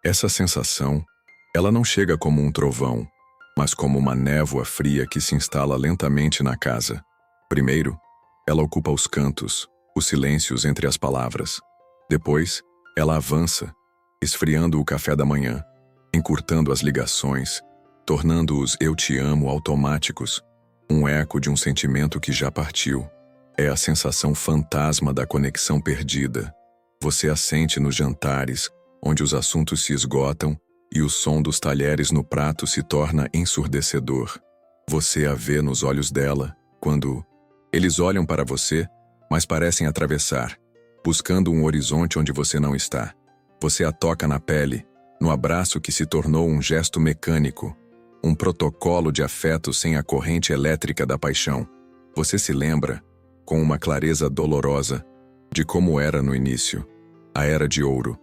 Essa sensação, ela não chega como um trovão, mas como uma névoa fria que se instala lentamente na casa. Primeiro, ela ocupa os cantos, os silêncios entre as palavras. Depois, ela avança, esfriando o café da manhã, encurtando as ligações, tornando-os eu te amo automáticos, um eco de um sentimento que já partiu. É a sensação fantasma da conexão perdida. Você a sente nos jantares, onde os assuntos se esgotam e o som dos talheres no prato se torna ensurdecedor. Você a vê nos olhos dela, quando eles olham para você, mas parecem atravessar, buscando um horizonte onde você não está. Você a toca na pele, no abraço que se tornou um gesto mecânico, um protocolo de afeto sem a corrente elétrica da paixão. Você se lembra, com uma clareza dolorosa, de como era no início, a era de ouro,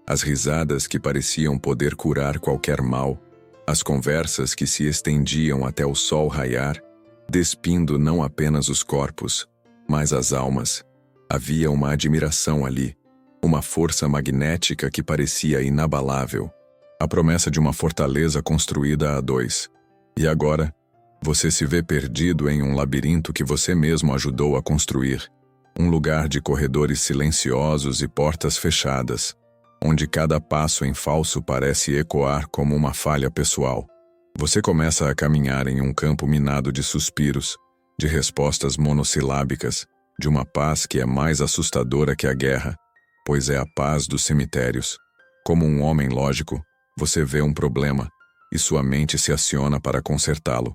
as risadas que pareciam poder curar qualquer mal, as conversas que se estendiam até o sol raiar, despindo não apenas os corpos, mas as almas. Havia uma admiração ali, uma força magnética que parecia inabalável, a promessa de uma fortaleza construída a dois. E agora, você se vê perdido em um labirinto que você mesmo ajudou a construir, um lugar de corredores silenciosos e portas fechadas, onde cada passo em falso parece ecoar como uma falha pessoal. Você começa a caminhar em um campo minado de suspiros, de respostas monossilábicas, de uma paz que é mais assustadora que a guerra, pois é a paz dos cemitérios. Como um homem lógico, você vê um problema e sua mente se aciona para consertá-lo.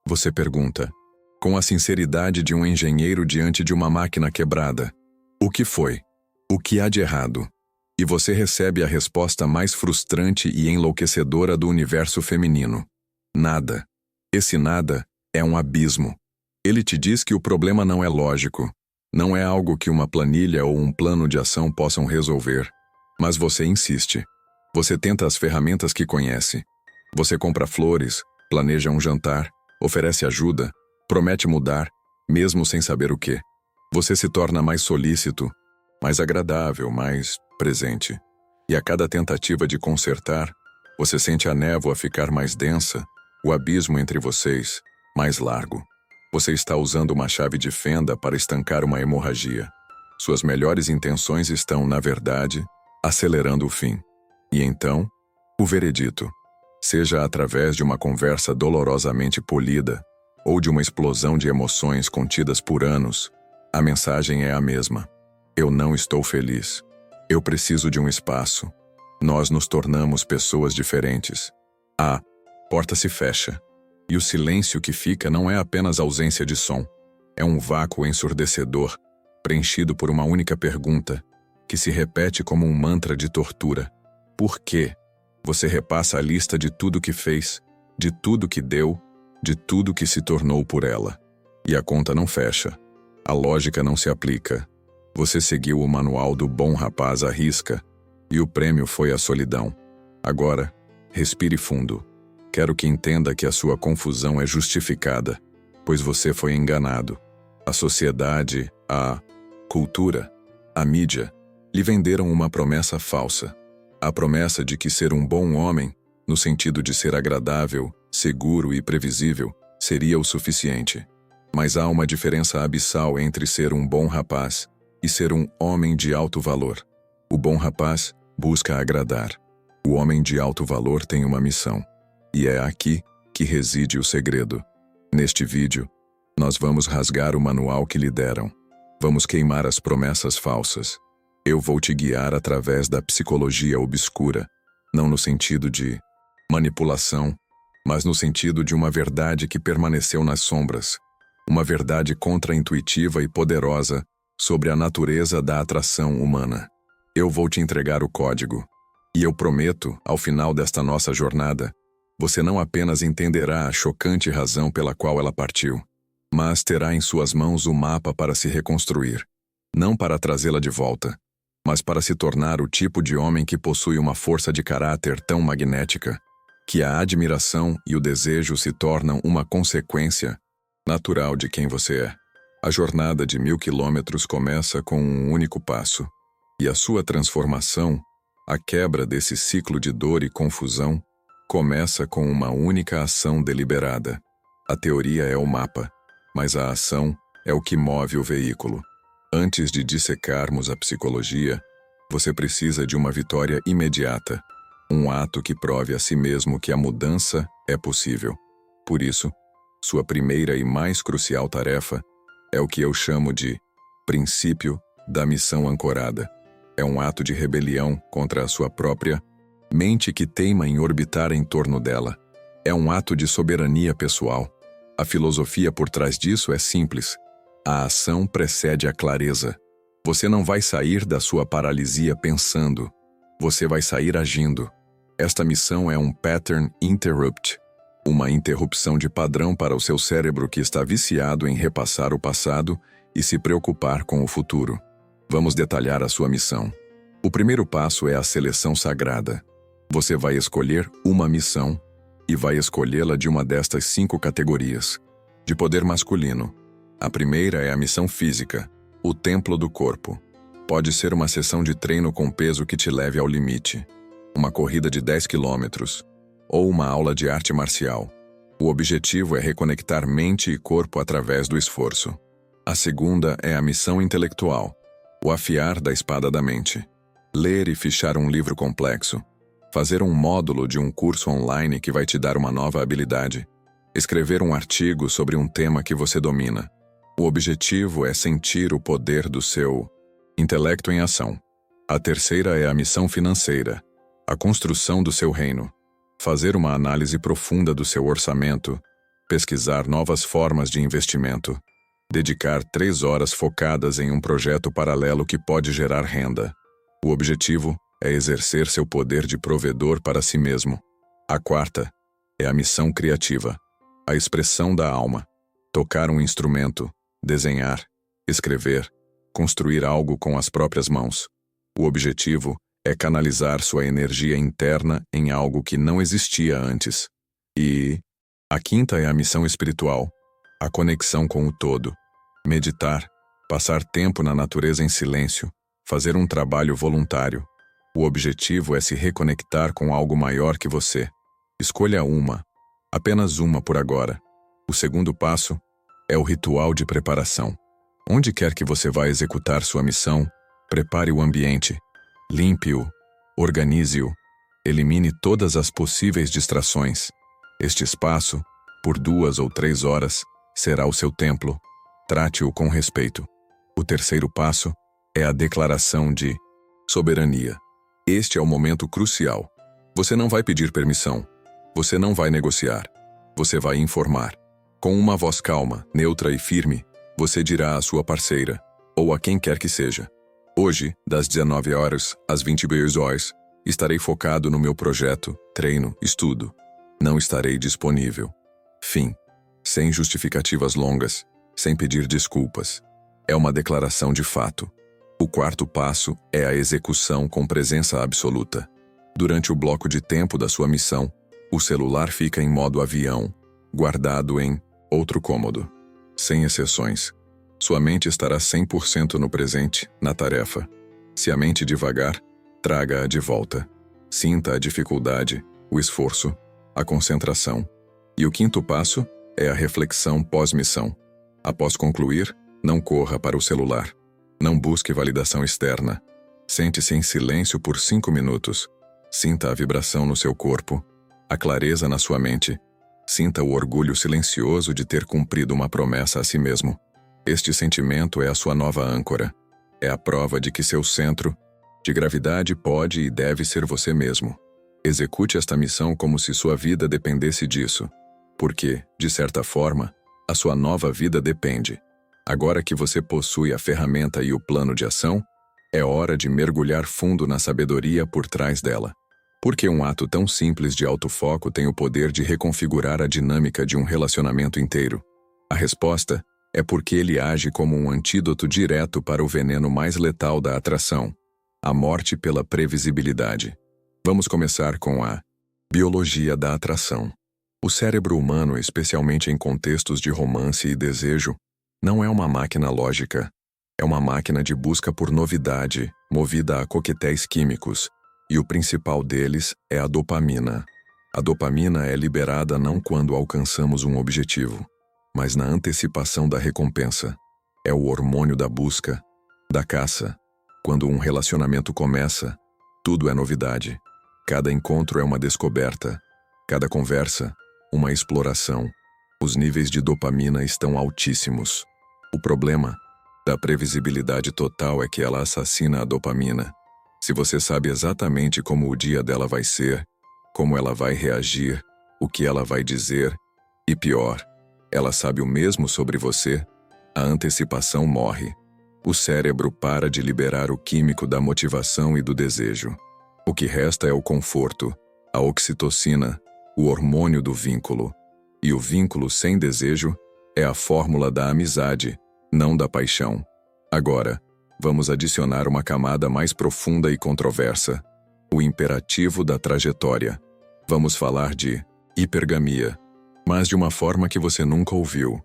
Você pergunta, com a sinceridade de um engenheiro diante de uma máquina quebrada: o que foi? O que há de errado? E você recebe a resposta mais frustrante e enlouquecedora do universo feminino: nada. Esse nada é um abismo. Ele te diz que o problema não é lógico, não é algo que uma planilha ou um plano de ação possam resolver. Mas você insiste. Você tenta as ferramentas que conhece. Você compra flores, planeja um jantar, oferece ajuda, promete mudar, mesmo sem saber o quê. Você se torna mais solícito, mais agradável, mais presente. E a cada tentativa de consertar, você sente a névoa ficar mais densa, o abismo entre vocês mais largo. Você está usando uma chave de fenda para estancar uma hemorragia. Suas melhores intenções estão, na verdade, acelerando o fim. E então, o veredito, seja através de uma conversa dolorosamente polida ou de uma explosão de emoções contidas por anos, a mensagem é a mesma. Eu não estou feliz. Eu preciso de um espaço. Nós nos tornamos pessoas diferentes. A porta se fecha. E o silêncio que fica não é apenas ausência de som. É um vácuo ensurdecedor, preenchido por uma única pergunta, que se repete como um mantra de tortura. Por quê? Você repassa a lista de tudo que fez, de tudo que deu, de tudo que se tornou por ela. E a conta não fecha. A lógica não se aplica. Você seguiu o manual do bom rapaz à risca, e o prêmio foi a solidão. Agora, respire fundo. Quero que entenda que a sua confusão é justificada, pois você foi enganado. A sociedade, a cultura, a mídia, lhe venderam uma promessa falsa. A promessa de que ser um bom homem, no sentido de ser agradável, seguro e previsível, seria o suficiente. Mas há uma diferença abissal entre ser um bom rapaz e ser um homem de alto valor. O bom rapaz busca agradar. O homem de alto valor tem uma missão. E é aqui que reside o segredo. Neste vídeo, nós vamos rasgar o manual que lhe deram. Vamos queimar as promessas falsas. Eu vou te guiar através da psicologia obscura, não no sentido de manipulação, mas no sentido de uma verdade que permaneceu nas sombras, uma verdade contra-intuitiva e poderosa sobre a natureza da atração humana. Eu vou te entregar o código. E eu prometo, ao final desta nossa jornada, você não apenas entenderá a chocante razão pela qual ela partiu, mas terá em suas mãos o mapa para se reconstruir, não para trazê-la de volta, mas para se tornar o tipo de homem que possui uma força de caráter tão magnética, que a admiração e o desejo se tornam uma consequência natural de quem você é. A jornada de 1000 quilômetros começa com um único passo, e a sua transformação, A quebra desse ciclo de dor e confusão começa com uma única ação deliberada. A teoria é o mapa, mas a ação é o que move o veículo. Antes de dissecarmos a psicologia, você precisa de uma vitória imediata, um ato que prove a si mesmo que a mudança é possível. Por isso, sua primeira e mais crucial tarefa é o que eu chamo de princípio da missão ancorada. É um ato de rebelião contra a sua própria mente que teima em orbitar em torno dela. É um ato de soberania pessoal. A filosofia por trás disso é simples. A ação precede a clareza. Você não vai sair da sua paralisia pensando. Você vai sair agindo. Esta missão é um pattern interrupt, uma interrupção de padrão para o seu cérebro que está viciado em repassar o passado e se preocupar com o futuro. Vamos detalhar a sua missão. O primeiro passo é a seleção sagrada. Você vai escolher uma missão e vai escolhê-la de uma destas 5 categorias. De poder masculino. A primeira é a missão física, o templo do corpo. Pode ser uma sessão de treino com peso que te leve ao limite, uma corrida de 10 quilômetros, ou uma aula de arte marcial. O objetivo é reconectar mente e corpo através do esforço. A segunda é a missão intelectual, o afiar da espada da mente. Ler e fichar um livro complexo. Fazer um módulo de um curso online que vai te dar uma nova habilidade. Escrever um artigo sobre um tema que você domina. O objetivo é sentir o poder do seu intelecto em ação. A terceira é a missão financeira, a construção do seu reino. Fazer uma análise profunda do seu orçamento, pesquisar novas formas de investimento, dedicar 3 horas focadas em um projeto paralelo que pode gerar renda. O objetivo é exercer seu poder de provedor para si mesmo. A quarta é a missão criativa, a expressão da alma. Tocar um instrumento, desenhar, escrever, construir algo com as próprias mãos. O objetivo é canalizar sua energia interna em algo que não existia antes. E a quinta é a missão espiritual, a conexão com o todo. Meditar, passar tempo na natureza em silêncio, fazer um trabalho voluntário. O objetivo é se reconectar com algo maior que você. Escolha uma, apenas uma por agora. O segundo passo é o ritual de preparação. Onde quer que você vá executar sua missão, prepare o ambiente. Limpe-o, organize-o, elimine todas as possíveis distrações. Este espaço, por 2 ou 3 horas, será o seu templo. Trate-o com respeito. O terceiro passo é a declaração de soberania. Este é o momento crucial. Você não vai pedir permissão. Você não vai negociar. Você vai informar. Com uma voz calma, neutra e firme, você dirá à sua parceira, ou a quem quer que seja: hoje, das 19 horas às 22 horas, estarei focado no meu projeto, treino, estudo. Não estarei disponível. Fim. Sem justificativas longas, sem pedir desculpas. É uma declaração de fato. O quarto passo é a execução com presença absoluta. Durante o bloco de tempo da sua missão, o celular fica em modo avião, guardado em outro cômodo. Sem exceções. Sua mente estará 100% no presente, na tarefa. Se a mente divagar, traga-a de volta. Sinta a dificuldade, o esforço, a concentração. E o quinto passo é a reflexão pós-missão. Após concluir, não corra para o celular. Não busque validação externa. Sente-se em silêncio por 5 minutos. Sinta a vibração no seu corpo, a clareza na sua mente. Sinta o orgulho silencioso de ter cumprido uma promessa a si mesmo. Este sentimento é a sua nova âncora. É a prova de que seu centro de gravidade pode e deve ser você mesmo. Execute esta missão como se sua vida dependesse disso. Porque, de certa forma, a sua nova vida depende. Agora que você possui a ferramenta e o plano de ação, é hora de mergulhar fundo na sabedoria por trás dela. Por que um ato tão simples de autofoco tem o poder de reconfigurar a dinâmica de um relacionamento inteiro? A resposta é porque ele age como um antídoto direto para o veneno mais letal da atração, a morte pela previsibilidade. Vamos começar com a biologia da atração. O cérebro humano, especialmente em contextos de romance e desejo, não é uma máquina lógica. É uma máquina de busca por novidade, movida a coquetéis químicos, E o principal deles é a dopamina. A dopamina é liberada não quando alcançamos um objetivo, mas na antecipação da recompensa. É o hormônio da busca, da caça. Quando um relacionamento começa, tudo é novidade. Cada encontro é uma descoberta. Cada conversa, uma exploração. Os níveis de dopamina estão altíssimos. O problema da previsibilidade total é que ela assassina a dopamina. Se você sabe exatamente como o dia dela vai ser, como ela vai reagir, o que ela vai dizer, e pior, ela sabe o mesmo sobre você, a antecipação morre. O cérebro para de liberar o químico da motivação e do desejo. O que resta é o conforto, a oxitocina, o hormônio do vínculo. E o vínculo sem desejo é a fórmula da amizade, não da paixão. Agora, vamos adicionar uma camada mais profunda e controversa: o imperativo da trajetória. Vamos falar de hipergamia, mas de uma forma que você nunca ouviu.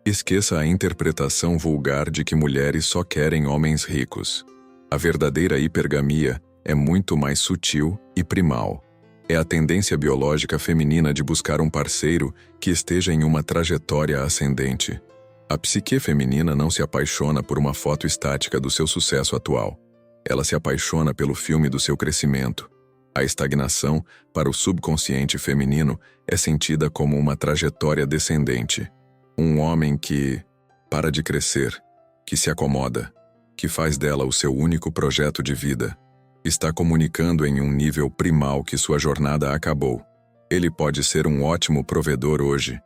Esqueça a interpretação vulgar de que mulheres só querem homens ricos. A verdadeira hipergamia é muito mais sutil e primal. É a tendência biológica feminina de buscar um parceiro que esteja em uma trajetória ascendente. A psique feminina não se apaixona por uma foto estática do seu sucesso atual. Ela se apaixona pelo filme do seu crescimento. A estagnação, para o subconsciente feminino, é sentida como uma trajetória descendente. Um homem que para de crescer, que se acomoda, que faz dela o seu único projeto de vida, está comunicando em um nível primal que sua jornada acabou. Ele pode ser um ótimo provedor hoje,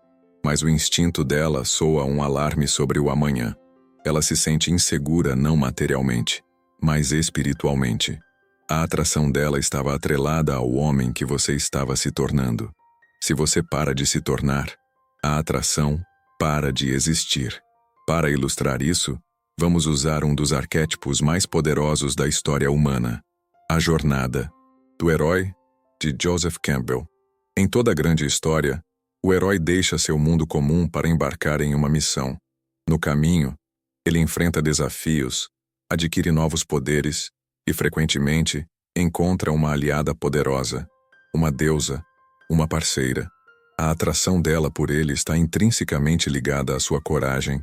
mas o instinto dela soa um alarme sobre o amanhã. Ela se sente insegura não materialmente, mas espiritualmente. A atração dela estava atrelada ao homem que você estava se tornando. Se você para de se tornar, a atração para de existir. Para ilustrar isso, vamos usar um dos arquétipos mais poderosos da história humana: a jornada do herói, de Joseph Campbell. Em toda grande história, o herói deixa seu mundo comum para embarcar em uma missão. No caminho, ele enfrenta desafios, adquire novos poderes e, frequentemente, encontra uma aliada poderosa, uma deusa, uma parceira. A atração dela por ele está intrinsecamente ligada à sua coragem,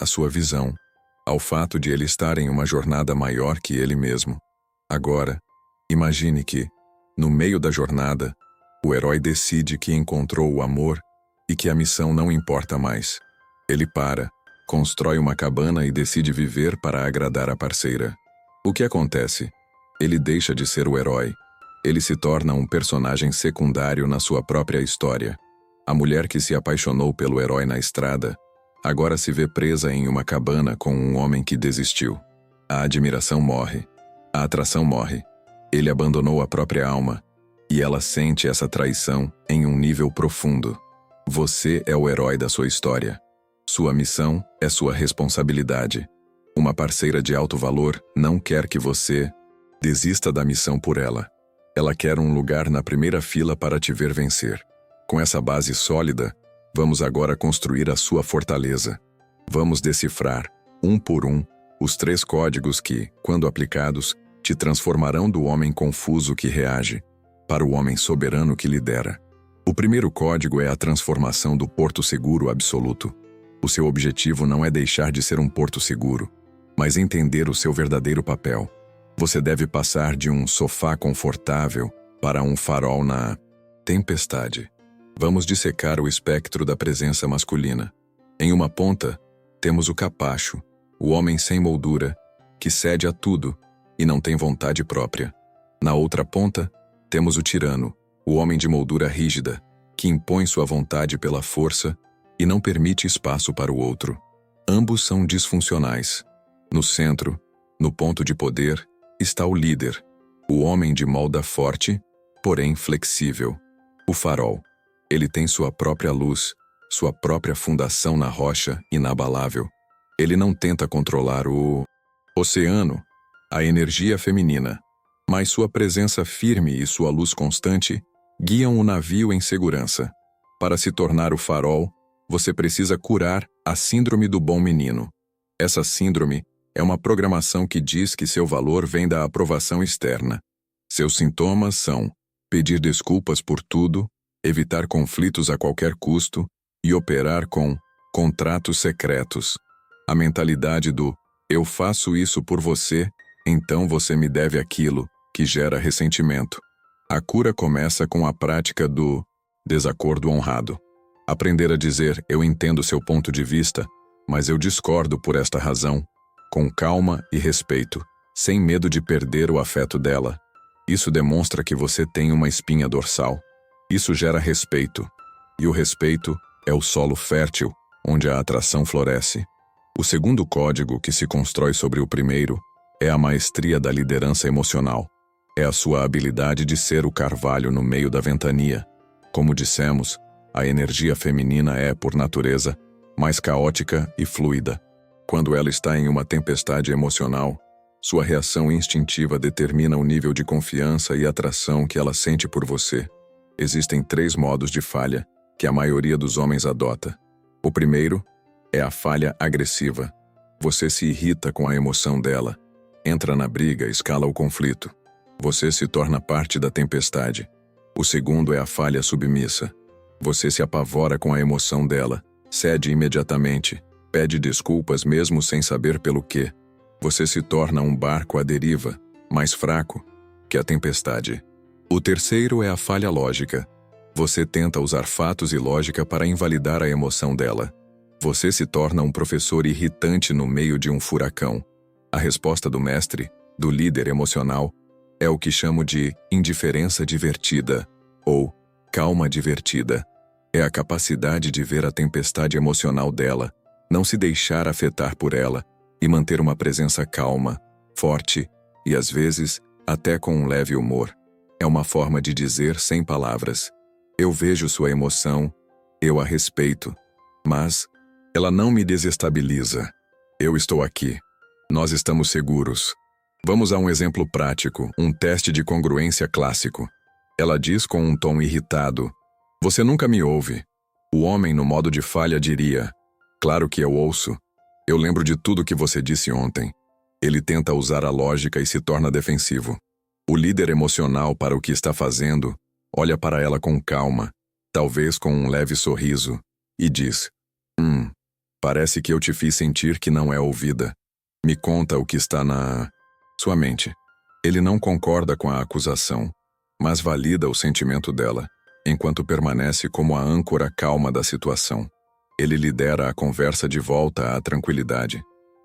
à sua visão, ao fato de ele estar em uma jornada maior que ele mesmo. Agora, imagine que, no meio da jornada, o herói decide que encontrou o amor e que a missão não importa mais. Ele para, constrói uma cabana e decide viver para agradar a parceira. O que acontece? Ele deixa de ser o herói. Ele se torna um personagem secundário na sua própria história. A mulher que se apaixonou pelo herói na estrada, agora se vê presa em uma cabana com um homem que desistiu. A admiração morre. A atração morre. Ele abandonou a própria alma, e ela sente essa traição em um nível profundo. Você é o herói da sua história. Sua missão é sua responsabilidade. Uma parceira de alto valor não quer que você desista da missão por ela. Ela quer um lugar na primeira fila para te ver vencer. Com essa base sólida, vamos agora construir a sua fortaleza. Vamos decifrar, um por um, os 3 códigos que, quando aplicados, te transformarão do homem confuso que reage para o homem soberano que lidera. O primeiro código é a transformação do porto seguro absoluto. O seu objetivo não é deixar de ser um porto seguro, mas entender o seu verdadeiro papel. Você deve passar de um sofá confortável para um farol na tempestade. Vamos dissecar o espectro da presença masculina. Em uma ponta, temos o capacho, o homem sem moldura, que cede a tudo e não tem vontade própria. Na outra ponta, temos o tirano, o homem de moldura rígida, que impõe sua vontade pela força e não permite espaço para o outro. Ambos são disfuncionais. No centro, no ponto de poder, está o líder, o homem de molda forte, porém flexível. O farol. Ele tem sua própria luz, sua própria fundação na rocha inabalável. Ele não tenta controlar o oceano, a energia feminina, mas sua presença firme e sua luz constante guiam o navio em segurança. Para se tornar o farol, você precisa curar a síndrome do bom menino. Essa síndrome é uma programação que diz que seu valor vem da aprovação externa. Seus sintomas são pedir desculpas por tudo, evitar conflitos a qualquer custo e operar com contratos secretos. A mentalidade do "eu faço isso por você, então você me deve aquilo", que gera ressentimento. A cura começa com a prática do desacordo honrado. Aprender a dizer "eu entendo seu ponto de vista, mas eu discordo por esta razão", com calma e respeito, sem medo de perder o afeto dela. Isso demonstra que você tem uma espinha dorsal. Isso gera respeito. E o respeito é o solo fértil, onde a atração floresce. O segundo código que se constrói sobre o primeiro é a maestria da liderança emocional. É a sua habilidade de ser o carvalho no meio da ventania. Como dissemos, a energia feminina é, por natureza, mais caótica e fluida. Quando ela está em uma tempestade emocional, sua reação instintiva determina o nível de confiança e atração que ela sente por você. Existem 3 modos de falha que a maioria dos homens adota. O primeiro é a falha agressiva. Você se irrita com a emoção dela, entra na briga, escala o conflito. Você se torna parte da tempestade. O segundo é a falha submissa. Você se apavora com a emoção dela, cede imediatamente, pede desculpas mesmo sem saber pelo quê. Você se torna um barco à deriva, mais fraco que a tempestade. O terceiro é a falha lógica. Você tenta usar fatos e lógica para invalidar a emoção dela. Você se torna um professor irritante no meio de um furacão. A resposta do mestre, do líder emocional, é o que chamo de indiferença divertida, ou calma divertida. É a capacidade de ver a tempestade emocional dela, não se deixar afetar por ela e manter uma presença calma, forte e, às vezes, até com um leve humor. É uma forma de dizer sem palavras: eu vejo sua emoção, eu a respeito, mas ela não me desestabiliza. Eu estou aqui. Nós estamos seguros. Vamos a um exemplo prático, um teste de congruência clássico. Ela diz com um tom irritado: você nunca me ouve. O homem no modo de falha diria: claro que eu ouço. Eu lembro de tudo que você disse ontem. Ele tenta usar a lógica e se torna defensivo. O líder emocional, para o que está fazendo, olha para ela com calma, talvez com um leve sorriso, e diz: parece que eu te fiz sentir que não é ouvida. Me conta o que está na sua mente. Ele não concorda com a acusação, mas valida o sentimento dela, enquanto permanece como a âncora calma da situação. Ele lidera a conversa de volta à tranquilidade.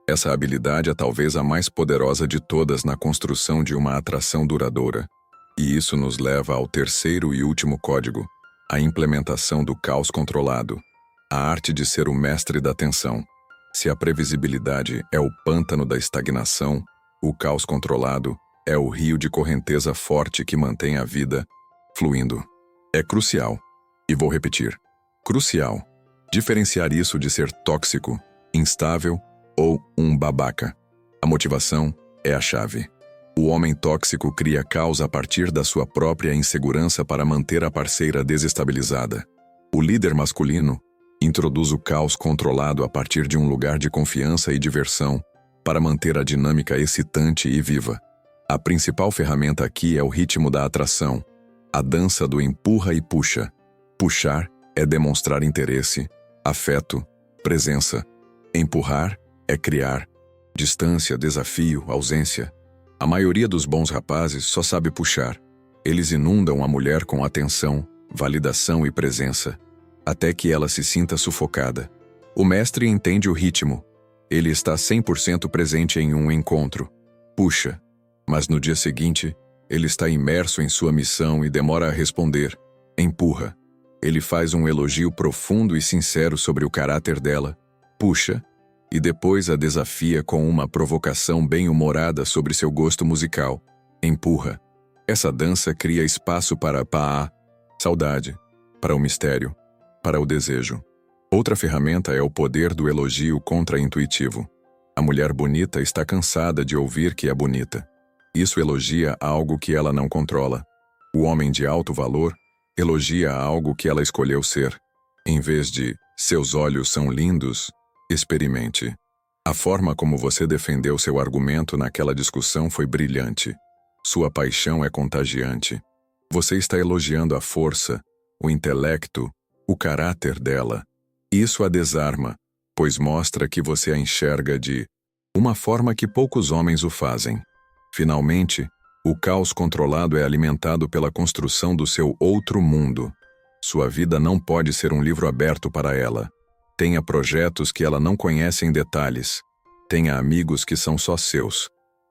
Essa habilidade é talvez a mais poderosa de todas na construção de uma atração duradoura. E isso nos leva ao terceiro e último código, a implementação do caos controlado, a arte de ser o mestre da tensão. Se a previsibilidade é o pântano da estagnação, o caos controlado é o rio de correnteza forte que mantém a vida fluindo. É crucial, e vou repetir, crucial, diferenciar isso de ser tóxico, instável ou um babaca. A motivação é a chave. O homem tóxico cria caos a partir da sua própria insegurança para manter a parceira desestabilizada. O líder masculino introduz o caos controlado a partir de um lugar de confiança e diversão para manter a dinâmica excitante e viva. A principal ferramenta aqui é o ritmo da atração, a dança do empurra e puxa. Puxar é demonstrar interesse, afeto, presença. Empurrar é criar distância, desafio, ausência. A maioria dos bons rapazes só sabe puxar. Eles inundam a mulher com atenção, validação e presença, até que ela se sinta sufocada. O mestre entende o ritmo. Ele está 100% presente em um encontro. Puxa, mas no dia seguinte, ele está imerso em sua missão e demora a responder. Empurra. Ele faz um elogio profundo e sincero sobre o caráter dela. Puxa. E depois a desafia com uma provocação bem-humorada sobre seu gosto musical. Empurra. Essa dança cria espaço para a saudade, para o mistério, para o desejo. Outra ferramenta é o poder do elogio contra-intuitivo. A mulher bonita está cansada de ouvir que é bonita. Isso elogia algo que ela não controla. O homem de alto valor elogia algo que ela escolheu ser. Em vez de "seus olhos são lindos", experimente. A forma como você defendeu seu argumento naquela discussão foi brilhante. Sua paixão é contagiante. Você está elogiando a força, o intelecto, o caráter dela. Isso a desarma, pois mostra que você a enxerga de uma forma que poucos homens o fazem. Finalmente, o caos controlado é alimentado pela construção do seu outro mundo. Sua vida não pode ser um livro aberto para ela. Tenha projetos que ela não conhece em detalhes. Tenha amigos que são só seus.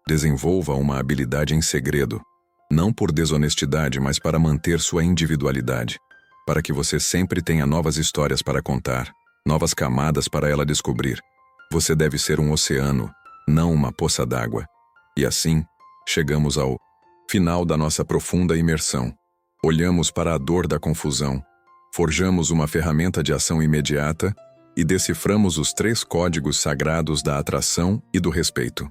Desenvolva uma habilidade em segredo. Não por desonestidade, mas para manter sua individualidade. Para que você sempre tenha novas histórias para contar, novas camadas para ela descobrir. Você deve ser um oceano, não uma poça d'água. E assim, chegamos ao final da nossa profunda imersão. Olhamos para a dor da confusão, forjamos uma ferramenta de ação imediata e deciframos os 3 códigos sagrados da atração e do respeito.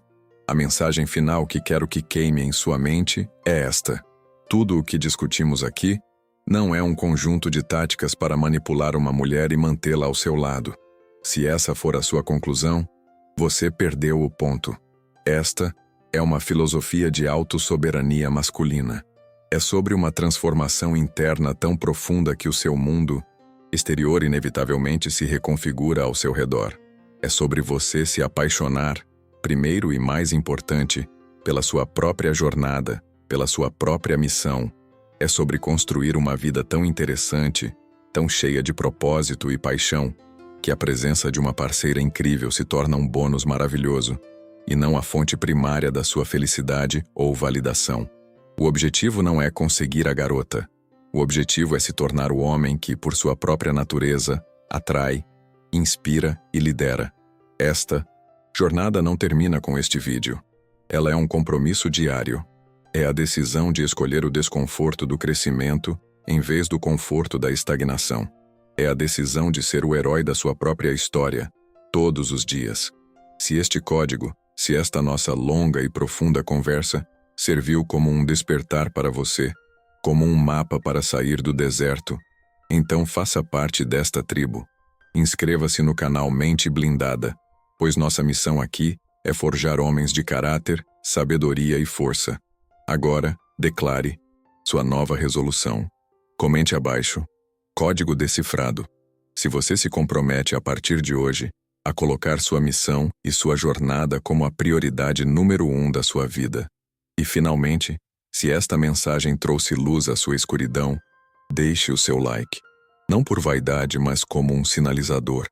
A mensagem final que quero que queime em sua mente é esta: tudo o que discutimos aqui não é um conjunto de táticas para manipular uma mulher e mantê-la ao seu lado. Se essa for a sua conclusão, você perdeu o ponto. Esta é uma filosofia de autossoberania masculina. É sobre uma transformação interna tão profunda que o seu mundo exterior inevitavelmente se reconfigura ao seu redor. É sobre você se apaixonar, primeiro e mais importante, pela sua própria jornada, pela sua própria missão. É sobre construir uma vida tão interessante, tão cheia de propósito e paixão, que a presença de uma parceira incrível se torna um bônus maravilhoso, e não a fonte primária da sua felicidade ou validação. O objetivo não é conseguir a garota. O objetivo é se tornar o homem que, por sua própria natureza, atrai, inspira e lidera. Esta jornada não termina com este vídeo. Ela é um compromisso diário. É a decisão de escolher o desconforto do crescimento em vez do conforto da estagnação. É a decisão de ser o herói da sua própria história, todos os dias. Se este código, se esta nossa longa e profunda conversa serviu como um despertar para você, como um mapa para sair do deserto, então faça parte desta tribo. Inscreva-se no canal Mente Blindada, pois nossa missão aqui é forjar homens de caráter, sabedoria e força. Agora, declare sua nova resolução. Comente abaixo. Código decifrado. Se você se compromete a partir de hoje a colocar sua missão e sua jornada como a prioridade número 1 da sua vida. E finalmente, se esta mensagem trouxe luz à sua escuridão, deixe o seu like. Não por vaidade, mas como um sinalizador,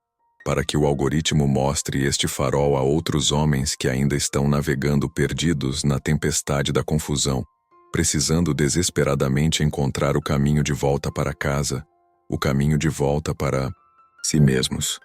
para que o algoritmo mostre este farol a outros homens que ainda estão navegando perdidos na tempestade da confusão, precisando desesperadamente encontrar o caminho de volta para casa, o caminho de volta para si mesmos.